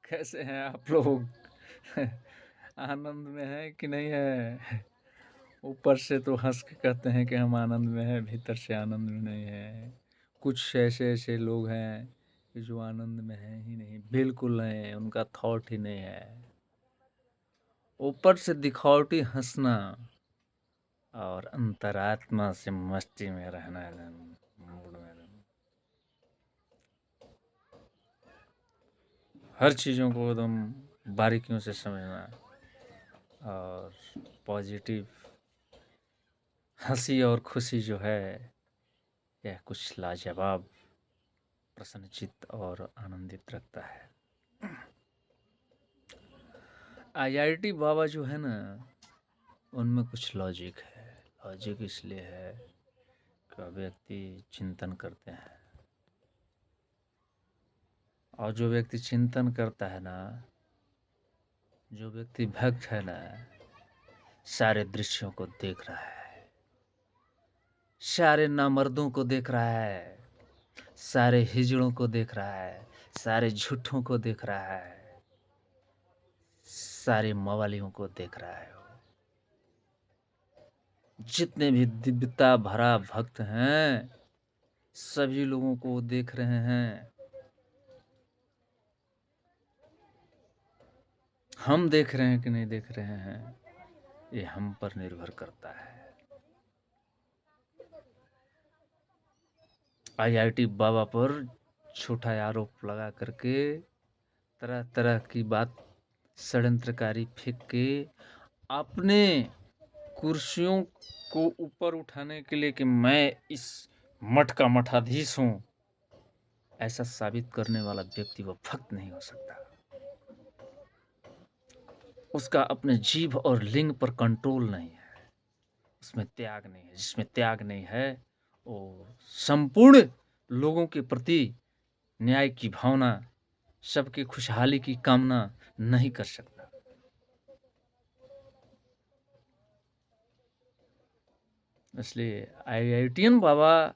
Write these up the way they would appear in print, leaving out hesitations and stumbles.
कैसे हैं आप लोग? आनंद में हैं कि नहीं है? ऊपर से तो हंस के कहते हैं कि हम आनंद में हैं, भीतर से आनंद में नहीं है। कुछ ऐसे ऐसे लोग हैं कि जो आनंद में हैं ही नहीं, बिल्कुल नहीं, उनका थॉट ही नहीं है। ऊपर से दिखावटी हंसना और अंतरात्मा से मस्ती में रहना एकदम मूड में एकदम। हर चीज़ों को एकदम बारीकियों से समझना और पॉजिटिव हंसी और खुशी जो है यह कुछ लाजवाब प्रसन्नचित्त और आनंदित रखता है। आईआईटी बाबा जो है ना, उनमें कुछ लॉजिक है। लॉजिक इसलिए है कि व्यक्ति चिंतन करते हैं, और जो व्यक्ति चिंतन करता है ना, जो व्यक्ति भक्त है ना, सारे दृश्यों को देख रहा है, सारे नामर्दों को देख रहा है, सारे हिजड़ों को देख रहा है, सारे झूठों को देख रहा है, सारे मवालियों को देख रहा है। जितने भी दिव्यता भरा भक्त हैं, सभी लोगों को वो देख रहे हैं। हम देख रहे हैं कि नहीं देख रहे हैं, ये हम पर निर्भर करता है। आईआईटी बाबा पर झूठा आरोप लगा करके तरह तरह की बात षड्यंत्रकारी फेंक के अपने कुर्सियों को ऊपर उठाने के लिए कि मैं इस मठ का मठाधीश हूँ, ऐसा साबित करने वाला व्यक्ति वो भक्त नहीं हो सकता। उसका अपने जीभ और लिंग पर कंट्रोल नहीं है, उसमें त्याग नहीं है। जिसमें त्याग नहीं है वो संपूर्ण लोगों के प्रति न्याय की भावना, सबकी खुशहाली की कामना नहीं कर सकता। इसलिए आईआईटीएन बाबा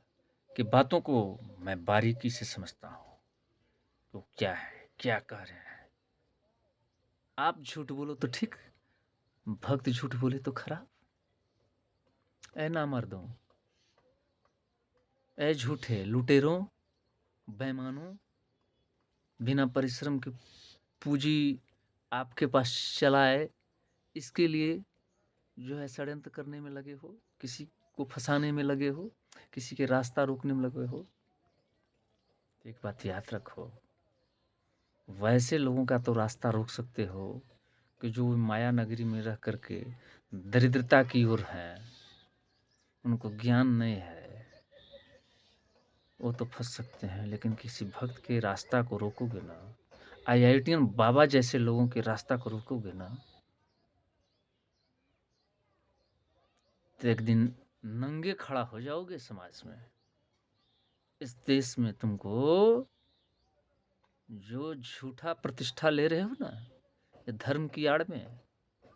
की बातों को मैं बारीकी से समझता हूँ तो क्या है, क्या कह रहे हैं। आप झूठ बोलो तो ठीक, भक्त झूठ बोले तो खराब। ऐ नामर्दों, ऐ झूठे लुटेरों, बेईमानों, बिना परिश्रम के पूंजी आपके पास चलाए, इसके लिए जो है षड्यंत्र करने में लगे हो, किसी को फंसाने में लगे हो, किसी के रास्ता रोकने में लगे हो। एक बात याद रखो, वैसे लोगों का तो रास्ता रोक सकते हो कि जो माया नगरी में रह करके दरिद्रता की ओर हैं, उनको ज्ञान नहीं है, वो तो फंस सकते हैं। लेकिन किसी भक्त के रास्ता को रोकोगे ना, आईआईटीएन बाबा जैसे लोगों के रास्ता को रोकोगे ना, तो एक दिन नंगे खड़ा हो जाओगे समाज में। इस देश में तुमको जो झूठा प्रतिष्ठा ले रहे हो ना, ये धर्म की आड़ में,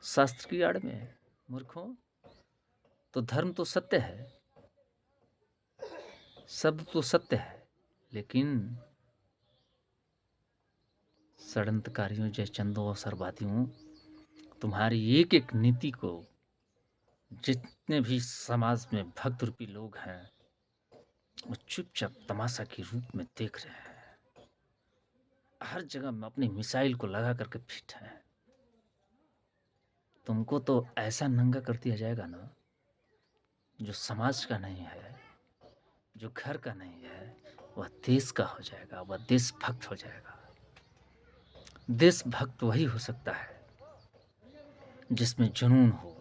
शास्त्र की आड़ में, मूर्खों, तो धर्म तो सत्य है, शब्द तो सत्य है, लेकिन षड्यंत्रकारियों जय चंदों और सर्वादियों तुम्हारी एक एक नीति को जितने भी समाज में भक्त रूपी लोग हैं वो चुपचाप तमाशा के रूप में देख रहे हैं। हर जगह में अपनी मिसाइल को लगा करके फिट हैं। तुमको तो ऐसा नंगा कर दिया जाएगा ना, जो समाज का नहीं है, जो घर का नहीं है, वह देश का हो जाएगा, वह देशभक्त हो जाएगा। देशभक्त वही हो सकता है जिसमें जुनून हो,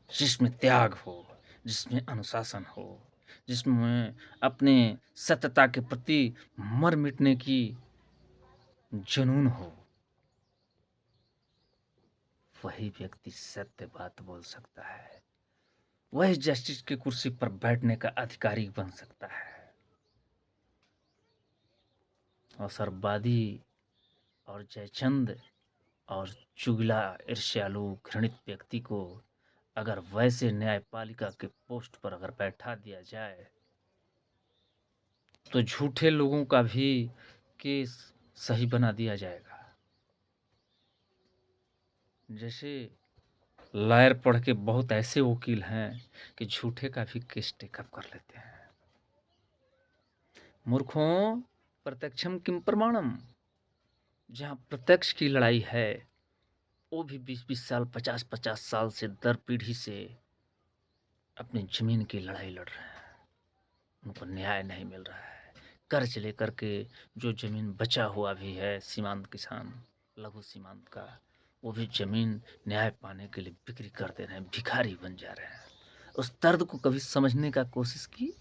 जिसमें त्याग हो, जिसमें अनुशासन हो, जिसमें अपने सत्यता के प्रति मर मिटने की जुनून हो। वही व्यक्ति सत्य बात बोल सकता है, वही जस्टिस की कुर्सी पर बैठने का अधिकारी बन सकता है। अवसरवादी और जयचंद और चुगला ईर्ष्यालु घृणित व्यक्ति को अगर वैसे न्यायपालिका के पोस्ट पर अगर बैठा दिया जाए, तो झूठे लोगों का भी केस सही बना दिया जाएगा। जैसे लॉयर पढ़ के बहुत ऐसे वकील हैं कि झूठे का भी केस टेकअप कर लेते हैं। मूर्खों, प्रत्यक्षम किम प्रमाणम। जहाँ प्रत्यक्ष की लड़ाई है वो भी 20-20 साल 50-50 साल से दर पीढ़ी से अपनी जमीन की लड़ाई लड़ रहे हैं, उनको न्याय नहीं मिल रहा है। कर्ज लेकर के जो जमीन बचा हुआ भी है सीमांत किसान, लघु सीमांत का, वो भी जमीन न्याय पाने के लिए बिक्री कर दे रहे हैं, भिखारी बन जा रहे हैं। उस दर्द को कभी समझने का कोशिश की?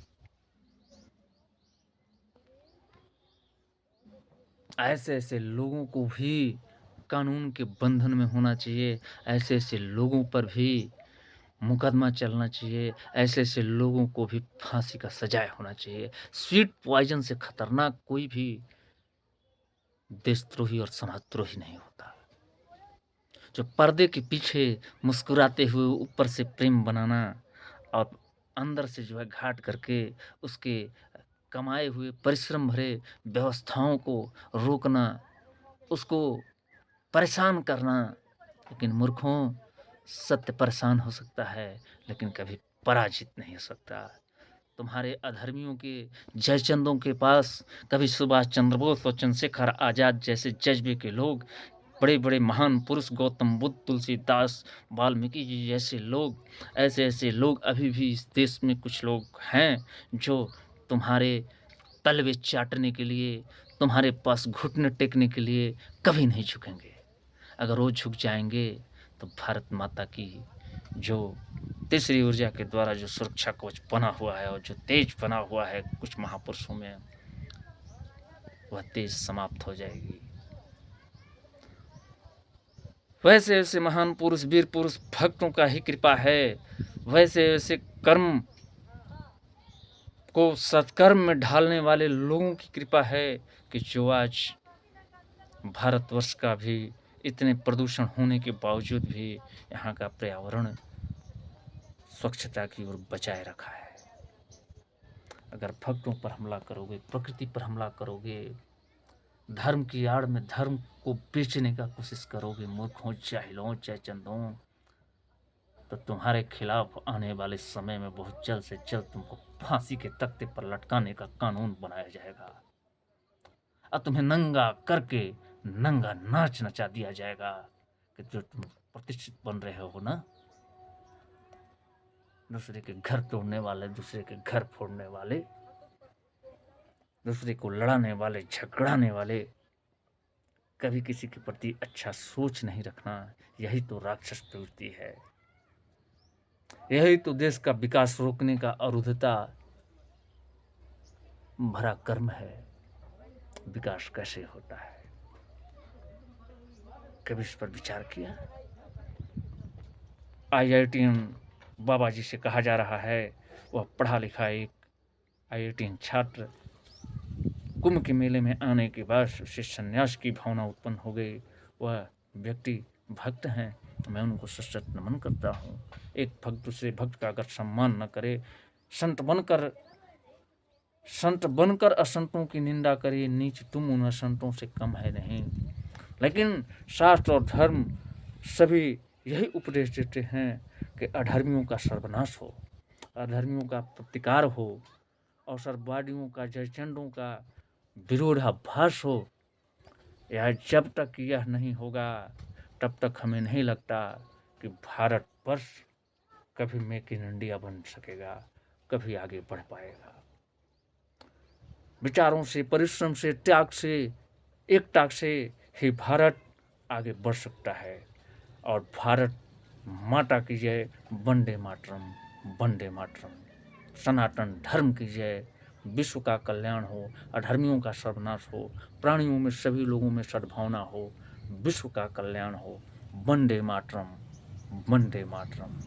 ऐसे ऐसे लोगों को भी कानून के बंधन में होना चाहिए, ऐसे ऐसे लोगों पर भी मुकदमा चलना चाहिए, ऐसे ऐसे लोगों को भी फांसी का सजाए होना चाहिए। स्वीट पॉइजन से खतरनाक कोई भी देशद्रोही और समाजद्रोही नहीं होता। जो पर्दे के पीछे मुस्कुराते हुए ऊपर से प्रेम बनाना और अंदर से जो है घाट करके उसके कमाए हुए परिश्रम भरे व्यवस्थाओं को रोकना, उसको परेशान करना। लेकिन मूर्खों, सत्य परेशान हो सकता है लेकिन कभी पराजित नहीं हो सकता। तुम्हारे अधर्मियों के जयचंदों के पास कभी सुभाष चंद्र बोस और चंद्रशेखर आजाद जैसे जज्बे के लोग, बड़े बड़े महान पुरुष गौतम बुद्ध, तुलसीदास, वाल्मीकि जी जैसे लोग, ऐसे ऐसे लोग अभी भी इस देश में कुछ लोग हैं जो तुम्हारे तलवे चाटने के लिए, तुम्हारे पास घुटने टेकने के लिए कभी नहीं झुकेंगे। अगर वो झुक जाएंगे तो भारत माता की जो तीसरी ऊर्जा के द्वारा जो सुरक्षा कवच बना हुआ है और जो तेज बना हुआ है कुछ महापुरुषों में, वह तेज समाप्त हो जाएगी। वैसे वैसे महान पुरुष, वीर पुरुष, भक्तों का ही कृपा है, वैसे वैसे कर्म को सत्कर्म में ढालने वाले लोगों की कृपा है कि जो आज भारतवर्ष का भी इतने प्रदूषण होने के बावजूद भी यहाँ का पर्यावरण स्वच्छता की ओर बचाए रखा है। अगर भक्तों पर हमला करोगे, प्रकृति पर हमला करोगे, धर्म की आड़ में धर्म को बेचने का कोशिश करोगे, मूर्खों, जाहिलों, जयचंदों, तो तुम्हारे खिलाफ आने वाले समय में बहुत जल्द से जल्द तुमको फांसी के तख्ते पर लटकाने का कानून बनाया जाएगा और तुम्हें नंगा करके नंगा नाच नचा दिया जाएगा कि जो तुम प्रतिष्ठित बन रहे हो ना, दूसरे के घर तोड़ने वाले, दूसरे के घर फोड़ने वाले, दूसरे को लड़ाने वाले, झगड़ाने वाले, कभी किसी के प्रति अच्छा सोच नहीं रखना, यही तो राक्षस प्रवृत्ति है। यही तो देश का विकास रोकने का अरुद्धता भरा कर्म है। विकास कैसे होता है, कभी इस पर विचार किया? IITian बाबा जी से कहा जा रहा है, वह पढ़ा लिखा एक IITian छात्र कुंभ के मेले में आने के बाद उसे संन्यास की भावना उत्पन्न हो गई। वह व्यक्ति भक्त हैं, मैं उनको सशक्त नमन करता हूँ। एक भक्त दूसरे भक्त का अगर सम्मान न करे, संत बनकर असंतों की निंदा करे, नीच तुम उन असंतों से कम है नहीं। लेकिन शास्त्र और धर्म सभी यही उपदेश देते हैं कि अधर्मियों का सर्वनाश हो, अधर्मियों का प्रतिकार हो, अवसरवादियों का, जयचंदों का विरोधाभास हो। यह जब तक यह नहीं होगा तब तक हमें नहीं लगता कि भारतवर्ष कभी मेक इन इंडिया बन सकेगा, कभी आगे बढ़ पाएगा। विचारों से, परिश्रम से, त्याग से, एकता से ही भारत आगे बढ़ सकता है। और भारत माता की जय, वंदे मातरम, वंदे मातरम। सनातन धर्म की जय, विश्व का कल्याण हो, अधर्मियों का सर्वनाश हो, प्राणियों में सभी लोगों में सद्भावना हो, विश्व का कल्याण हो। वंदे मातरम, वंदे मातरम।